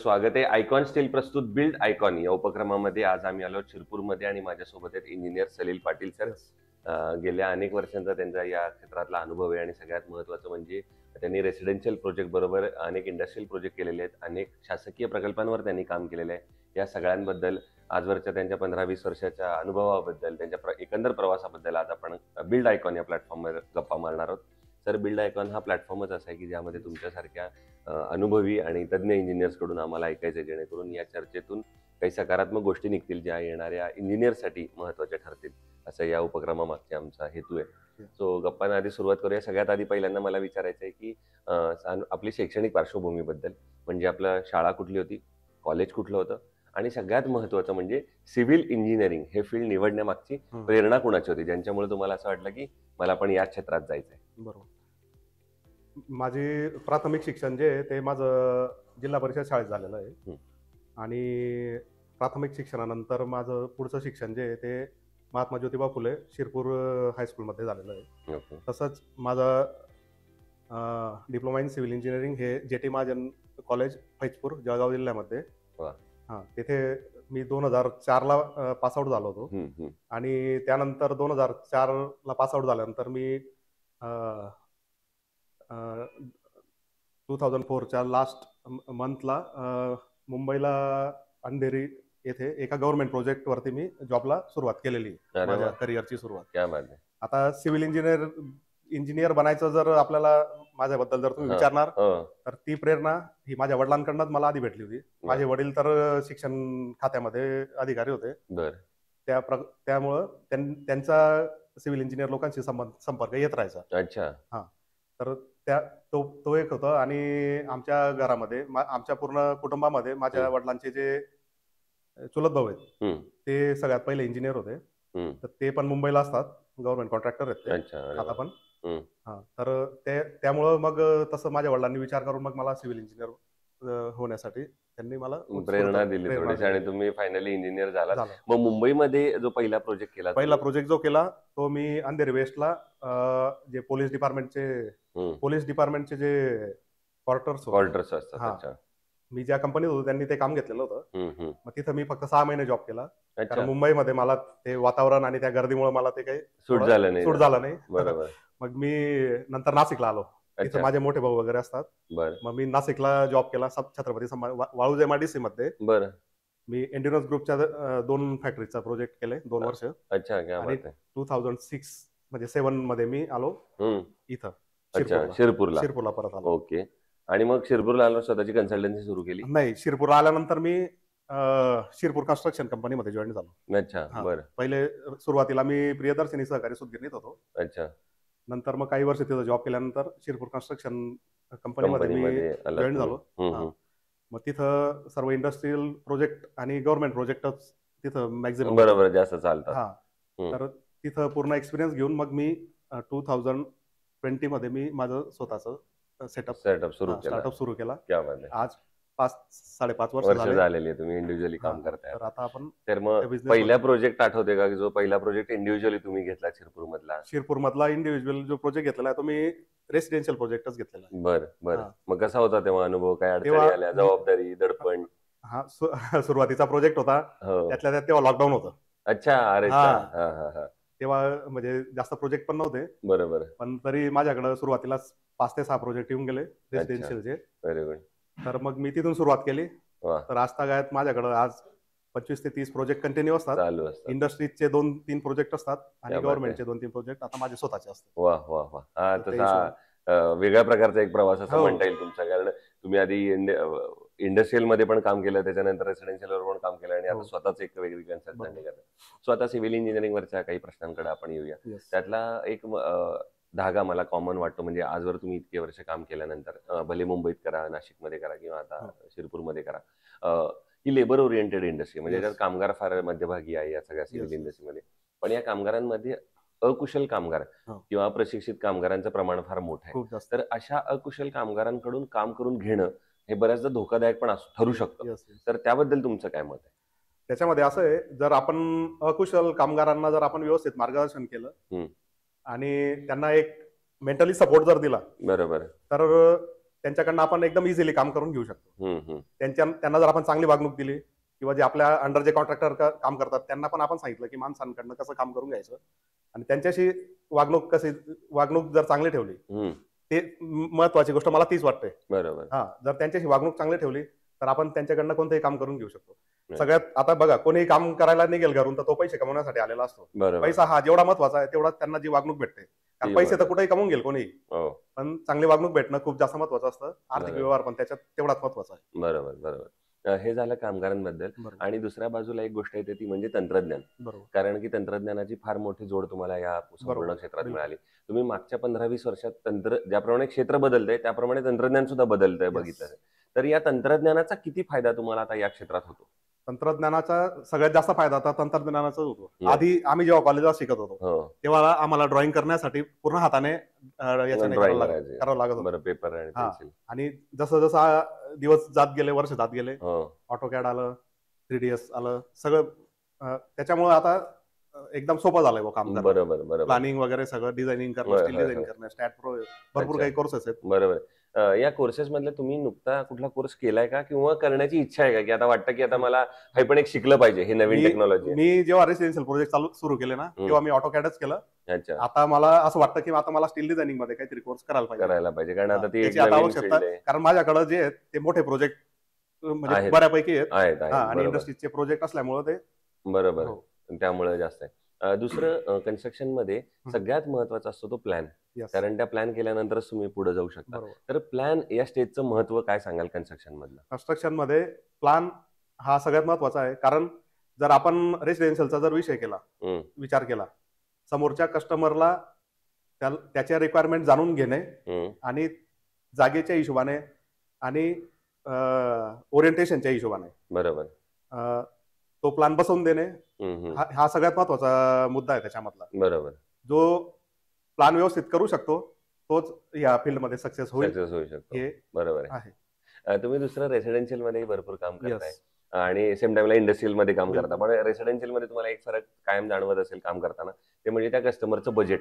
स्वागत आहे. Icon steel प्रस्तुत बिल्ड आयकॉन या उपक्रमामध्ये आज आम्ही आलो शिरपूरमध्ये आणि माझ्यासोबत आहेत इंजिनियर सलील पाटील सर. गेल्या अनेक वर्षांचा त्यांचा या क्षेत्रातला अनुभव आहे आणि सगळ्यात महत्त्वाचं म्हणजे त्यांनी रेसिडेन्शियल प्रोजेक्ट बरोबर अनेक इंडस्ट्रियल प्रोजेक्ट केलेले आहेत, अनेक शासकीय प्रकल्पांवर त्यांनी काम केलेलं आहे. या सगळ्यांबद्दल आजवरच्या त्यांच्या 15-20 वर्षाच्या अनुभवाबद्दल, त्यांच्या एकंदर प्रवासाबद्दल आज आपण बिल्ड आयकॉन या प्लॅटफॉर्मवर गप्पा मारणार आहोत. सर, बिल्ड आयकॉन हा प्लॅटफॉर्मच असा आहे की ज्यामध्ये तुमच्यासारख्या अनुभवी आणि तज्ज्ञ इंजिनियर्सकडून आम्हाला ऐकायचं, जेणेकरून या चर्चेतून काही सकारात्मक गोष्टी निघतील ज्या येणाऱ्या इंजिनियरसाठी महत्त्वाच्या ठरतील, असं या उपक्रमामागचा आमचा हेतू आहे. सो गप्पांना आधी सुरुवात करूया. सगळ्यात आधी पहिल्यांदा मला विचारायचं आहे की आपली शैक्षणिक पार्श्वभूमीबद्दल, म्हणजे आपलं शाळा कुठली होती, कॉलेज कुठलं होतं, आणि सगळ्यात महत्त्वाचं म्हणजे सिव्हिल इंजिनिअरिंग हे फील्ड निवडण्यामागची प्रेरणा कुणाची होती, ज्यांच्यामुळे तुम्हाला असं वाटलं की मला पण या क्षेत्रात जायचंय? बरोबर. माझे प्राथमिक शिक्षण जे आहे ते माझं जिल्हा परिषद शाळेत झालेलं आहे आणि प्राथमिक शिक्षणानंतर माझं पुढचं शिक्षण जे आहे ते महात्मा ज्योतिबा फुले शिरपूर हायस्कूलमध्ये झालेलं आहे. तसंच माझं डिप्लोमा इन सिव्हिल इंजिनिअरिंग हे JT महाजन कॉलेज फैजपूर जळगाव जिल्ह्यामध्ये, तिथे मी 2004ला पासआउट झालो होतो आणि त्यानंतर 2004ला पासआउट झाल्यानंतर मी 2004च्या लास्ट मंथला मुंबईला अंधेरी येथे एका गव्हर्नमेंट प्रोजेक्टवरती मी जॉबला सुरुवात केलेली, माझ्या करिअरची सुरुवात. आता सिव्हिल इंजिनियर बनायचं जर आपल्याला माझ्याबद्दल जर तुम्ही विचारणार तर ती प्रेरणा ही माझ्या वडिलांकडूनच मला आधी भेटली होती. माझे वडील तर शिक्षण खात्यामध्ये अधिकारी होते, त्यामुळं त्यांचा सिव्हिल इंजिनियर लोकांशी संपर्क येत राहायचा. अच्छा. तर तो एक होता. आणि आमच्या घरामध्ये, आमच्या पूर्ण कुटुंबामध्ये माझ्या वडिलांचे जे चुलत भाऊ आहेत ते सगळ्यात पहिले इंजिनियर होते. तर ते पण मुंबईला असतात, गव्हर्नमेंट कॉन्ट्रॅक्टर आहेत ते आता पण. तर त्यामुळं मग तसं माझ्या वडिलांनी विचार करून मग मला सिव्हिल इंजिनियर होण्यासाठी त्यांनी मला प्रेरणा दिली थोडीशी आणि तुम्ही फायनली इंजिनियर झाला. मग मुंबईमध्ये जो पहिला प्रोजेक्ट केला तो मी अंधेरी वेस्टला जे पोलीस डिपार्टमेंटचे जे क्वार्टर्स असतात, मी ज्या कंपनीत होतो त्यांनी ते काम घेतलेलं होतं. मग तिथं मी फक्त 6 महिने जॉब केला, कारण मुंबईमध्ये मला ते वातावरण आणि त्या गर्दीमुळे मला ते काही सूट झालं नाही. मग मी नंतर नाशिकला आलो, तिथे माझे मोठे भाऊ वगैरे असतात. मग मी नाशिकला जॉब केला छत्रपती वाळूज MIDC मध्ये. मी एन्ड्युरन्स ग्रुपच्या 2 फॅक्टरीचा प्रोजेक्ट केले 2 वर्ष. आणि 2006 म्हणजे 7 मध्ये मी आलो इथं शिरपूरला परत आलो. ओके. आणि मग शिरपूरला आलो, स्वतःची कन्सल्टन्सी सुरू केली? नाही, शिरपूरला आल्यानंतर मी शिरपूर कन्स्ट्रक्शन कंपनीमध्ये जॉईन झालो. अच्छा, बरं. पहिले सुरुवातीला मी प्रियदर्शनी सहकारी सुतगिरणीत होतो. अच्छा. नंतर मग काही वर्ष तिथं जॉब केल्यानंतर शिरपूर कन्स्ट्रक्शन कंपनीमध्ये मी जॉईन झालो. मग तिथं सर्व इंडस्ट्रियल प्रोजेक्ट आणि गव्हर्नमेंट प्रोजेक्टच तिथं मॅक्झिमम बरोबर जास्त चालतात. तर तिथं पूर्ण एक्सपिरियन्स घेऊन मग मी 2020 मध्ये मी माझं स्वतःचं स्टार्टअप सुरू केला. आज 5-5.5 वर्ष झालेली आहे तुम्ही इंडिव्हिज्युअली काम करताय. तर आता आपण मग पहिला प्रोजेक्ट आठवते का, जो पहिला प्रोजेक्ट इंडिव्हिज्युअली तुम्ही घेतला शिरपूर मधला इंडिव्हिज्युअल जो प्रोजेक्ट घेतलेला आहे तो मी रेसिडेन्शियल प्रोजेक्टच घेतलेला आहे. बरं. मग कसा होता तेव्हा अनुभव, काय अडचणी आल्या, जबाबदारी, दडपण? सुरुवातीचा प्रोजेक्ट होता, त्यातल्या त्यात तेव्हा लॉकडाऊन होतं. अच्छा. अरे, तेव्हा म्हणजे जास्त प्रोजेक्ट पण नव्हते. बरोबर. पण तरी माझ्याकडे सुरुवातीला 5 ते 6 प्रोजेक्ट येऊन गेले रेसिडेन्शियलचे. Very good. तर मग मी तिथून सुरुवात केली. तर आजतागायत माझ्याकडे आज 25 ते 30 प्रोजेक्ट कंटिन्यू असतात. इंडस्ट्रीजचे 2-3 प्रोजेक्ट असतात आणि गव्हर्नमेंटचे 2-3 प्रोजेक्ट आता माझे स्वतःचे असतात. वा. तसा वेगळ्या प्रकारचा एक प्रवास असं म्हणता येईल तुमचा, कारण तुम्ही आधी इंडस्ट्रियल मध्ये पण काम केलं, त्याच्यानंतर रेसिडेन्शियल वर पण काम केलं आणि आता स्वतःच एक वेगळी कन्सल्टंसी करता. सो आता सिव्हिल इंजिनिअरिंग वरच्या काही प्रश्नांकडे आपण येऊया. त्यातला एक धागा मला कॉमन वाटतो, म्हणजे आजवर तुम्ही इतके वर्ष काम केल्यानंतर, भले मुंबईत करा, नाशिकमध्ये करा किंवा आता शिरपूरमध्ये करा, ही लेबर ओरिएंटेड इंडस्ट्री, म्हणजे त्यात कामगार फार मध्यभागी आहे या सगळ्या सिव्हिल इंडस्ट्रीमध्ये. पण या कामगारांमध्ये अकुशल कामगार किंवा प्रशिक्षित कामगारांचं प्रमाण फार मोठं आहे. तर अशा अकुशल कामगारांकडून काम करून घेणं हे बऱ्याचदा धोकादायक पण ठरू शकतं. तर त्याबद्दल तुमचं काय मत आहे? त्याच्यामध्ये असं आहे, जर आपण अकुशल कामगारांना जर आपण व्यवस्थित मार्गदर्शन केलं आणि त्यांना एक मेंटली सपोर्ट जर दिला, बरोबर, तर त्यांच्याकडनं आपण एकदम इझिली काम करून घेऊ शकतो. त्यांना जर आपण चांगली वागणूक दिली किंवा जे आपल्या अंडर जे कॉन्ट्रॅक्टर काम करतात त्यांना पण आपण सांगितलं की माणसांकडनं कसं काम करून घ्यायचं आणि त्यांच्याशी वागणूक जर चांगली ठेवली, ते महत्वाची गोष्ट मला तीच वाटते. बरोबर. जर त्यांच्याशी वागणूक चांगली ठेवली तर आपण त्यांच्याकडनं कोणतंही काम करून घेऊ शकतो. सगळ्यात आता बघा, कोणी काम करायला निघेल घरून तर तो पैसे कमवण्यासाठी आलेला असतो. पैसा हा जेवढा महत्वाचा आहे तेवढा त्यांना जी वागणूक भेटते, कारण पैसे तर कुठेही कमवून घेईल कोणी, पण चांगली वागणूक भेटणं खूप जास्त महत्वाचं असतं. आर्थिक व्यवहार पण त्याच्यात तेवढाच महत्वाचा आहे. बरोबर बरोबर. हे झालं कामगारांबद्दल. आणि दुसऱ्या बाजूला एक गोष्ट येते ती म्हणजे तंत्रज्ञान. कारण की तंत्रज्ञानाची फार मोठी जोड तुम्हाला या संपूर्ण क्षेत्रात मिळाली. तुम्ही मागच्या 15-20 वर्षात ज्याप्रमाणे क्षेत्र बदलतंय त्याप्रमाणे तंत्रज्ञान सुद्धा बदलतंय बघितलं तर या तंत्रज्ञानाचा किती फायदा तुम्हाला आता या क्षेत्रात होतो? तंत्रज्ञानाचा सगळ्यात जास्त फायदा आता तंत्रज्ञानाचाच होतो. आधी आम्ही जेव्हा कॉलेजला शिकत होतो तेव्हा आम्हाला ड्रॉइंग करण्यासाठी पूर्ण हाताने करावं लागत होतं, पेपर आणि जसं जसं दिवस जात गेले, वर्ष जात गेले, ऑटोकॅड आलं, 3DS आलं, सगळं त्याच्यामुळे आता एकदम सोपं झालंय काम. बरोबर. प्लॅनिंग वगैरे सगळं, डिझायनिंग करणं, स्टील डिझाईन करणं, स्टॅट प्रो, भरपूर काही कोर्सेस आहेत. बरोबर. या कोर्सेस मधले तुम्ही नुकता कुठला कोर्स केलाय का किंवा करण्याची इच्छा आहे का, की आता वाटतं की आता मला हे पण एक शिकलं पाहिजे, हे नवीन टेक्नॉलॉजी? मी जेव्हा रेसिडेन्शियल प्रोजेक्ट सुरू केले ना तेव्हा मी ऑटोकॅडच केलं. आता मला असं वाटतं की आता मला स्टील डिझायनिंग मध्ये काहीतरी कोर्स करायला पाहिजे, कारण आता ती आवश्यकता, कारण माझ्याकडे जे आहेत ते मोठे प्रोजेक्ट म्हणजे बऱ्यापैकी आहेत आणि इंडस्ट्रीजचे प्रोजेक्ट असल्यामुळे ते बरोबर त्यामुळे जास्त आहे. दुसरं, कन्स्ट्रक्शन मध्ये सगळ्यात महत्वाचा असतो तो प्लॅन, कारण त्या प्लॅन केल्यानंतरच तुम्ही पुढे जाऊ शकता. तर प्लॅन या स्टेजचं महत्व काय सांगाल कन्स्ट्रक्शन मधलं? कन्स्ट्रक्शन मध्ये प्लॅन हा सगळ्यात महत्वाचा आहे, कारण जर आपण रेसिडेन्शियलचा जर विचार केला, समोरच्या कस्टमरला त्याच्या रिक्वायरमेंट जाणून घेणे आणि जागेच्या हिशोबाने आणि ओरिएंटेशनच्या हिशोबाने बरोबर तो प्लॅन बसवून देणे हा सगळ्यात महत्वाचा मुद्दा आहे त्याच्यामधला. बरोबर. जो प्लॅन व्यवस्थित करू शकतो तोच या फील्ड मध्ये सक्सेस होऊ शकतो. बरोबर आहे. तुम्ही दुसरं रेसिडेन्शियल मध्ये भरपूर काम करताय आणि सेम टाइमला इंडस्ट्रियल मध्ये काम करता, पण रेसिडेन्शियल मध्ये तुम्हाला एक फरक कायम जाणवत असेल काम करताना, ते म्हणजे त्या कस्टमरचं बजेट.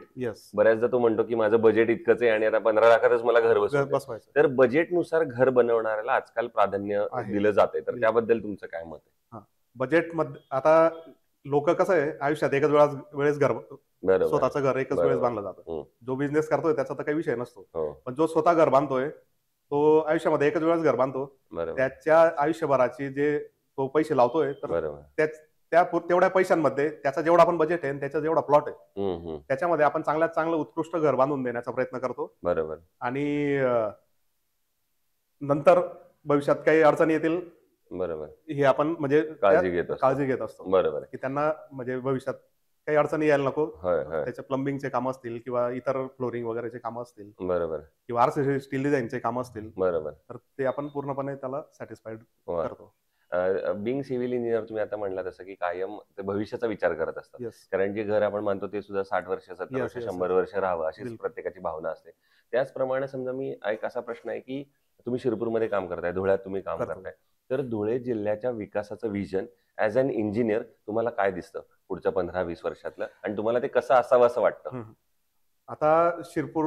बऱ्याचदा तो म्हणतो की माझं बजेट इतकंच आहे आणि आता 15 लाखातच मला घर बसवायचं. तर बजेटनुसार घर बनवणाऱ्याला आजकाल प्राधान्य दिलं जाते, तर त्याबद्दल तुमचं काय मत आहे? बजेट मध्ये आता लोक कसं आहे, आयुष्यात एकच वेळेस घर, स्वतःचं घर एकच वेळेस बांधलं जातं. जो बिझनेस करतोय त्याचा तर काही विषय नसतो, पण जो स्वतः घर बांधतोय तो आयुष्यामध्ये एकच वेळेस घर बांधतो. त्याच्या आयुष्यभराची जे तो पैसे लावतोय तर तेवढ्या पैशांमध्ये त्याचा जेवढा आपण बजेट आहे, त्याचा जेवढा प्लॉट आहे, त्याच्यामध्ये आपण चांगल्यात चांगलं उत्कृष्ट घर बांधून देण्याचा प्रयत्न करतो. बरोबर. आणि नंतर भविष्यात काही अडचणी येतील, बरोबर, हे आपण म्हणजे काळजी घेत असतो. बरोबर. की त्यांना म्हणजे भविष्यात काही अडचणी यायला नको. त्याचे प्लंबिंगचे काम असतील किंवा इतर फ्लोरिंग वगैरेचे काम असतील, बरोबर, किंवा आरसीसी स्टील डिझाईनचे काम असतील, बरोबर, तर ते आपण पूर्णपणे त्याला सॅटिस्फाईड करतो. बिंग सिव्हिल इंजिनियर तुम्ही आता म्हणला तसं की कायम ते भविष्याचा विचार करत असतात, कारण जे घर आपण मानतो ते सुद्धा 60 वर्ष 70 वर्ष 100 वर्ष राहावं अशीच प्रत्येकाची भावना असते. त्याचप्रमाणे समजा मी एक असा प्रश्न आहे की तुम्ही शिरपूरमध्ये काम करताय, धुळ्यात तुम्ही काम करताय, तर धुळे जिल्ह्याच्या विकासाचं विजन ऍज अन इंजिनियर तुम्हाला काय दिसतं पुढच्या 15-20 वर्षातलं, आणि तुम्हाला ते कसं असावं असं वाटतं? आता शिरपूर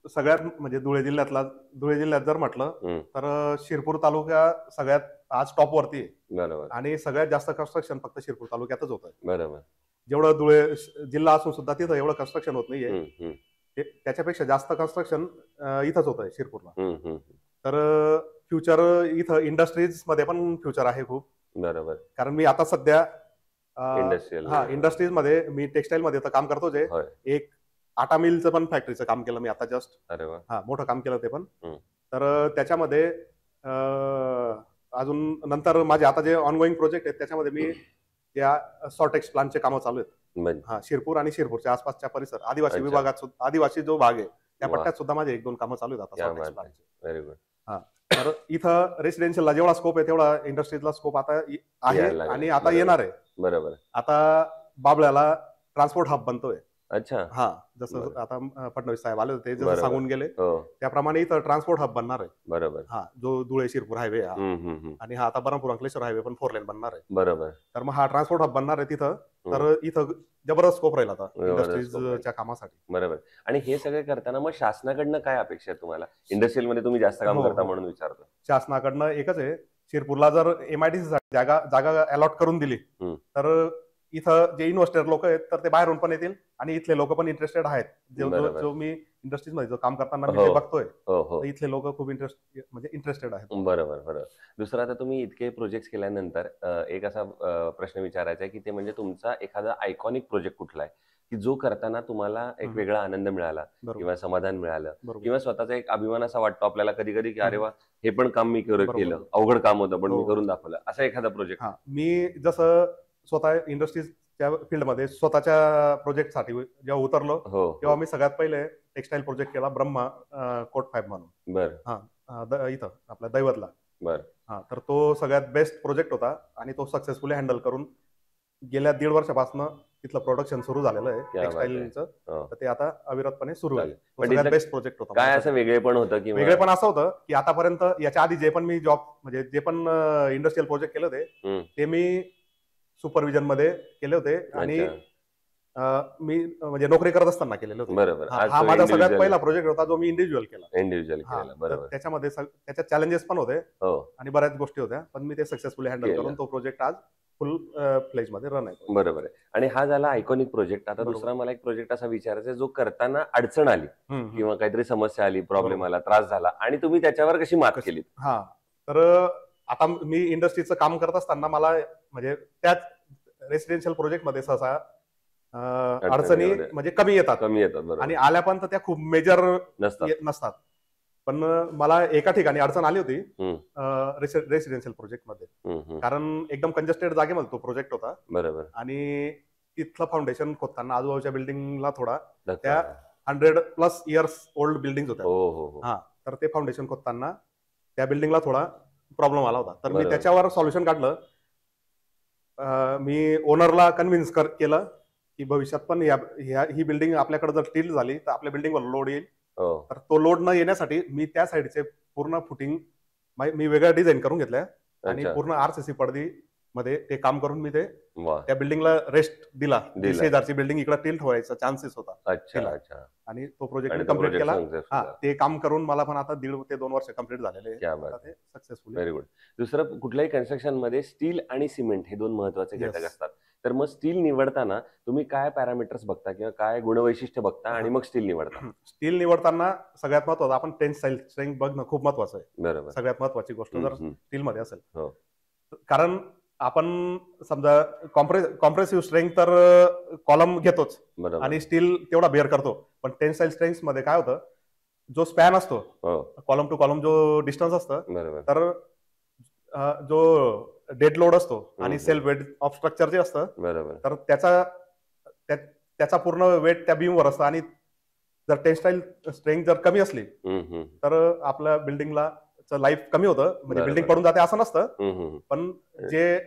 सगळ्यात म्हणजे धुळे जिल्ह्यात जर म्हटलं तर शिरपूर तालुका सगळ्यात आज टॉप वरती आहे. बरोबर. आणि सगळ्यात जास्त कन्स्ट्रक्शन फक्त शिरपूर तालुक्यातच होत आहे. बरोबर. जेवढं धुळे जिल्हा असून सुद्धा तिथं एवढं कन्स्ट्रक्शन होत नाहीये, त्याच्यापेक्षा जास्त कन्स्ट्रक्शन इथंच होत आहे शिरपूरला. तर फ्युचर इथं इंडस्ट्रीज मध्ये पण फ्युचर आहे खूप. बरोबर. कारण मी आता सध्या इंडस्ट्रीज मध्ये मी टेक्सटाईल मध्ये तर काम करतो, जे एक आटा मिलचं पण फॅक्टरीचं काम केलं मी आता जस्ट. अरे वा. मोठं काम केलं ते पण. तर त्याच्यामध्ये अजून नंतर माझे आता जे ऑनगोईंग प्रोजेक्ट आहेत त्याच्यामध्ये मी या सॉर्टेक्स प्लांटचे कामं चालू आहेत. शिरपूर आणि शिरपूरच्या आसपासच्या परिसर आदिवासी विभागात, आदिवासी जो भाग आहे त्या पट्ट्यात सुद्धा माझे 1-2 कामं चालू आहेत आता सॉर्टेक्स प्लांटचे. Very good. तर इथं रेसिडेन्शियलला जेवढा स्कोप आहे तेवढा इंडस्ट्रीजला स्कोप आता आहे आणि आता येणार आहे. बरोबर. आता बाबळ्याला ट्रान्सपोर्ट हब बनतोय. अच्छा. हा, जसं आता फडणवीस साहेब आले होते, जसं सांगून गेले त्याप्रमाणे इथं ट्रान्सपोर्ट हब बनणार आहे. बरोबर. हा, जो धुळे शिरपूर हायवे आणि हा आता बरमपूर अंकलेश्वर हायवे पण 4 लेन बनणार आहे. बरोबर. तर मग हा ट्रान्सपोर्ट हब बनणार आहे तिथं. तर इथं जबरदस्त स्कोप राहील आता इंडस्ट्रीजच्या कामासाठी. बरोबर. आणि हे सगळे करताना मग शासनाकडनं काय अपेक्षा आहे तुम्हाला? इंडस्ट्रियल मध्ये तुम्ही जास्त काम करता म्हणून विचारतो. शासनाकडनं एकच आहे, शिरपूरला जर MIDC साठी जागा अलॉट करून दिली तर इथं जे इन्व्हेस्टर लोक आहेत तर ते बाहेरून पण येतील आणि इथले लोक पण इंटरेस्टेड आहेत. जो मी इंडस्ट्रीज मध्ये जो काम करताना मी ते बघतोय, इथले लोक खूप इंटरेस्टेड आहेत. बरोबर बरोबर. दुसरा, आता तुम्ही इतके प्रोजेक्ट केल्यानंतर एक असा प्रश्न विचारायचा आहे की ते म्हणजे तुमचा एखादा आयकॉनिक प्रोजेक्ट कुठला आहे की जो करताना तुम्हाला एक वेगळा आनंद मिळाला किंवा समाधान मिळालं किंवा स्वतःचा एक अभिमान असा वाटतो आपल्याला कधी कधी की अरे वा, हे पण काम मी केलं, अवघड काम होतं पण मी करून दाखवलं, असा एखादा प्रोजेक्ट? मी जसं स्वतः इंडस्ट्रीजच्या फील्डमध्ये स्वतःच्या प्रोजेक्टसाठी जेव्हा उतरलो तेव्हा मी सगळ्यात पहिले टेक्सटाईल प्रोजेक्ट केला, ब्रह्मा कोट फाईब म्हणून. बरं. इथं आपल्या दैवतला. बरं. हा, तर तो सगळ्यात बेस्ट प्रोजेक्ट होता आणि तो सक्सेसफुली हँडल करून गेल्या 1.5 वर्षापासून तिथलं प्रोडक्शन सुरू झालेलं आहे टेक्सटाईलचं. तर ते आता अविरतपणे सुरू आहे. सगळ्यात बेस्ट प्रोजेक्ट होता. काय असं वेगळेपण होतं की? वेगळेपण असं होतं की आतापर्यंत याच्या आधी जे पण मी जॉब म्हणजे जे पण इंडस्ट्रियल प्रोजेक्ट केले होते ते मी सुपरविजन मध्ये केले होते आणि मी म्हणजे नोकरी करत असताना केलेले होते. बरोबर. हा माझा सगळ्यात पहिला प्रोजेक्ट होता जो मी इंडिव्हिज्युअल केला. बरोबर. त्याच्यामध्ये त्याच्यात चॅलेंजेस पण होते आणि बऱ्याच गोष्टी होत्या, पण मी ते सक्सेसफुली हँडल करून तो प्रोजेक्ट आज फुल फ्लेज मध्ये रन आहे. बरोबर आहे. आणि हा झाला आयकॉनिक प्रोजेक्ट. आता दुसरा मला एक प्रोजेक्ट असा विचारायचा जो करताना अडचण आली किंवा काहीतरी समस्या आली, प्रॉब्लेम आला, त्रास झाला आणि तुम्ही त्याच्यावर कशी मात केली? हा, तर आता मी इंडस्ट्रीचं काम करत असताना मला म्हणजे त्याच रेसिडेन्शियल प्रोजेक्ट मध्ये सहसा अडचणी म्हणजे कमी येतात आणि आल्या पण तर त्या खूप मेजर नसतात. पण मला एका ठिकाणी अडचण आली होती रेसिडेन्शियल प्रोजेक्ट मध्ये, कारण एकदम कंजेस्टेड जागेमध्ये तो प्रोजेक्ट होता. बरोबर. आणि तिथलं फाउंडेशन खोदताना आजूबाजूच्या बिल्डिंगला थोडा, त्या 100+ इयर्स ओल्ड बिल्डिंग होत्या. हा, तर ते फाउंडेशन खोदताना त्या बिल्डिंगला थोडा प्रॉब्लेम आला होता. तर मी त्याच्यावर सॉल्युशन काढलं. मी ओनरला कन्व्हिन्स केलं की भविष्यात पण ही बिल्डिंग आपल्याकडे जर टिल्ट झाली तर आपल्या बिल्डिंगवर लोड येईल. तर तो लोड न येण्यासाठी मी त्या साईडचे पूर्ण फुटिंग मी वेगळ्या डिझाईन करून घेतल्या आणि पूर्ण RCC पडदी मध्ये ते काम करून मी ते त्या बिल्डिंगला रेस्ट दिला. शेजारची बिल्डिंग इकडे टिल्ट व्हायचा चान्सेस होता. आणि तो प्रोजेक्ट कम्प्लीट केला. हा, ते काम करून मला पण आता 1.5 ते 2 वर्ष कम्प्लीट झालेले आहे. सक्सेसफुल. Very good. दुसरं, कुठल्याही कन्स्ट्रक्शन मध्ये स्टील आणि सिमेंट हे 2 महत्वाचे घटक असतात. तर मग स्टील निवडताना तुम्ही काय पॅरामीटर्स बघता किंवा काय गुणवैशिष्ट्य बघता आणि मग स्टील निवडता? स्टील निवडताना सगळ्यात महत्वाचं आपण टेन्साईल स्ट्रेंथ बघणं खूप महत्वाचं आहे. बरोबर. सगळ्यात महत्वाची गोष्ट जर स्टील मध्ये असेल, कारण आपण समजा कॉम्प्रेसिव्ह स्ट्रेंथ तर कॉलम घेतोच आणि स्टील तेवढा बेअर करतो, पण टेन्साईल स्ट्रेंथ मध्ये काय होतं, जो स्पॅन असतो कॉलम टू कॉलम, जो डिस्टन्स असतं, तर जो डेड लोड असतो आणि सेल्फ वेट ऑफ स्ट्रक्चर जे असतं, तर त्याचा पूर्ण वेट त्या बीमवर असतं. आणि जर टेन्साईल स्ट्रेंथ जर कमी असली तर आपल्या बिल्डिंगला लाईफ कमी होतं, म्हणजे बिल्डिंग पडून जाते असं नसतं. पण जे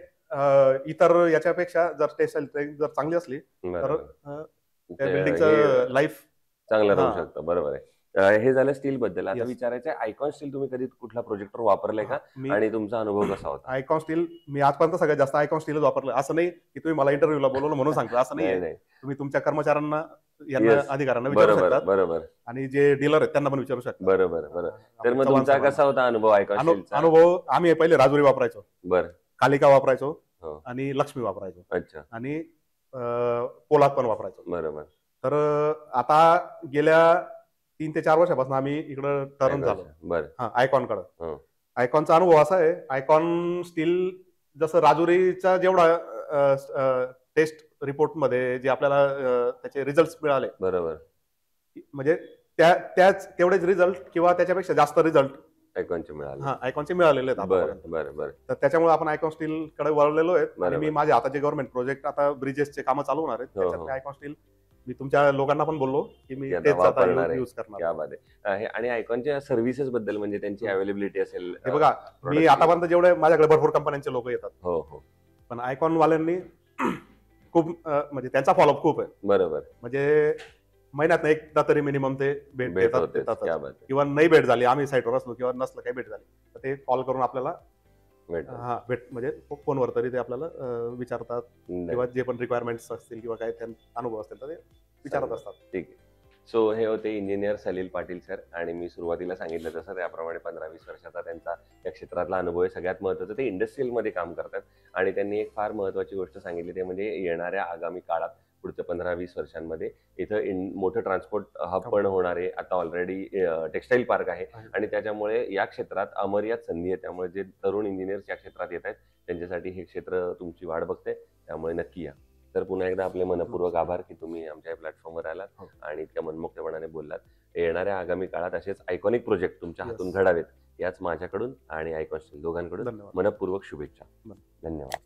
इतर याच्यापेक्षा जर टेन्साईल स्ट्रेंथ जर चांगली असली तर त्या बिल्डिंगचं लाईफ चांगलं राहू शकतं. बरोबर आहे. हे झालं स्टील बद्दल. आता विचारायचं आहे, आयकॉन स्टील तुम्ही कधी कुठल्या प्रोजेक्टवर वापरलंय का आणि तुमचा अनुभव कसा होता? आयकॉन स्टील मी आजपर्यंत सगळ्यात जास्त आयकॉन स्टीलच वापरलं. असं नाही की तुम्ही मला इंटरव्ह्यूला बोलवलं म्हणून सांगतो, असं नाही. तुम्ही तुमच्या कर्मचाऱ्यांना, यांना, अधिकाऱ्यांना विचारू शकता. बरोबर. आणि जे डीलर आहेत त्यांना पण विचारू शकता. बरोबर. तर मग तुमचा कसा होता अनुभव आयकॉन स्टीलचा? अनुभव, आम्ही पहिले राजुरी वापरायचो, बरं, कालिका वापरायचो आणि लक्ष्मी वापरायचो. अच्छा. आणि पोलाद पण वापरायचो. बरोबर. तर आता गेल्या 3 ते 4 वर्षापासून आम्ही इकडं टर्न झालो. बरं. आयकॉन कडे. आयकॉनचा अनुभव असा आहे, आयकॉन स्टील जसं राजुरीचा जेवढा टेस्ट रिपोर्ट मध्ये जे आपल्याला त्याचे रिझल्ट मिळाले, बरोबर, म्हणजे तेवढेच रिझल्ट किंवा त्याच्यापेक्षा जास्त रिझल्ट आयकॉनचे मिळालेले आहेत. बरोबर. तर त्याच्यामुळे आपण आयकॉन स्टील कडे वळलेलो आहेत. आणि मी माझे आता जे गव्हर्नमेंट प्रोजेक्ट, आता ब्रिजेसचे कामं चालू होणार आहेत, त्याच्यात आयकॉन स्टील मी तुमच्या लोकांना पण बोललो की मी तेच आता यूज करणार. आणि आयकॉनच्या सर्व्हिसेस बद्दल, म्हणजे त्यांची अवेलेबिलिटी असेल? हे बघा, मी आतापर्यंत जेवढे माझ्याकडे भरपूर कंपन्यांचे लोक येतात, पण आयकॉन वाल्यांनी खूप म्हणजे त्यांचा फॉलोअप खूप आहे. बरोबर. म्हणजे महिन्यात एकदा तरी मिनिमम ते भेट देतात. किंवा नाही भेट झाली, आम्ही साईटवर असलो किंवा नसलं काही भेट झाली तर ते कॉल करून आपल्याला भेट म्हणजे फोनवर तरी ते आपल्याला विचारतात किंवा जे पण रिक्वायरमेंट्स असतील किंवा काही अनुभव असतील तर ते विचारत असतात. ठीक आहे. सो हे होते इंजिनियर सलील पाटील सर. आणि मी सुरुवातीला सांगितलं तसं त्याप्रमाणे 15-20 वर्षाचा त्यांचा या क्षेत्रातला अनुभव आहे. सगळ्यात महत्त्वाचं ते इंडस्ट्रीयलमध्ये काम करतात. आणि त्यांनी एक फार महत्त्वाची गोष्ट सांगितली ते म्हणजे येणाऱ्या आगामी काळात पुढच्या 15-20 वर्षांमध्ये इथं मोठं ट्रान्सपोर्ट हब पण होणार आहे. आता ऑलरेडी टेक्सटाईल पार्क आहे आणि त्याच्यामुळे या क्षेत्रात अमर्याद संधी आहे. त्यामुळे जे तरुण इंजिनियर्स या क्षेत्रात येत आहेत त्यांच्यासाठी हे क्षेत्र तुमची वाट बघते. त्यामुळे नक्की या. तर पुन्हा एकदा आपले मनपूर्वक आभार की तुम्ही आमच्या प्लॅटफॉर्मवर आलात आणि इतक्या मनमोकळेपणाने बोललात. येणाऱ्या आगामी काळात असेच आयकॉनिक प्रोजेक्ट तुमच्या हातून घडावेत याच माझ्याकडून आणि आयकॉन दोघांकडून मनपूर्वक शुभेच्छा. धन्यवाद.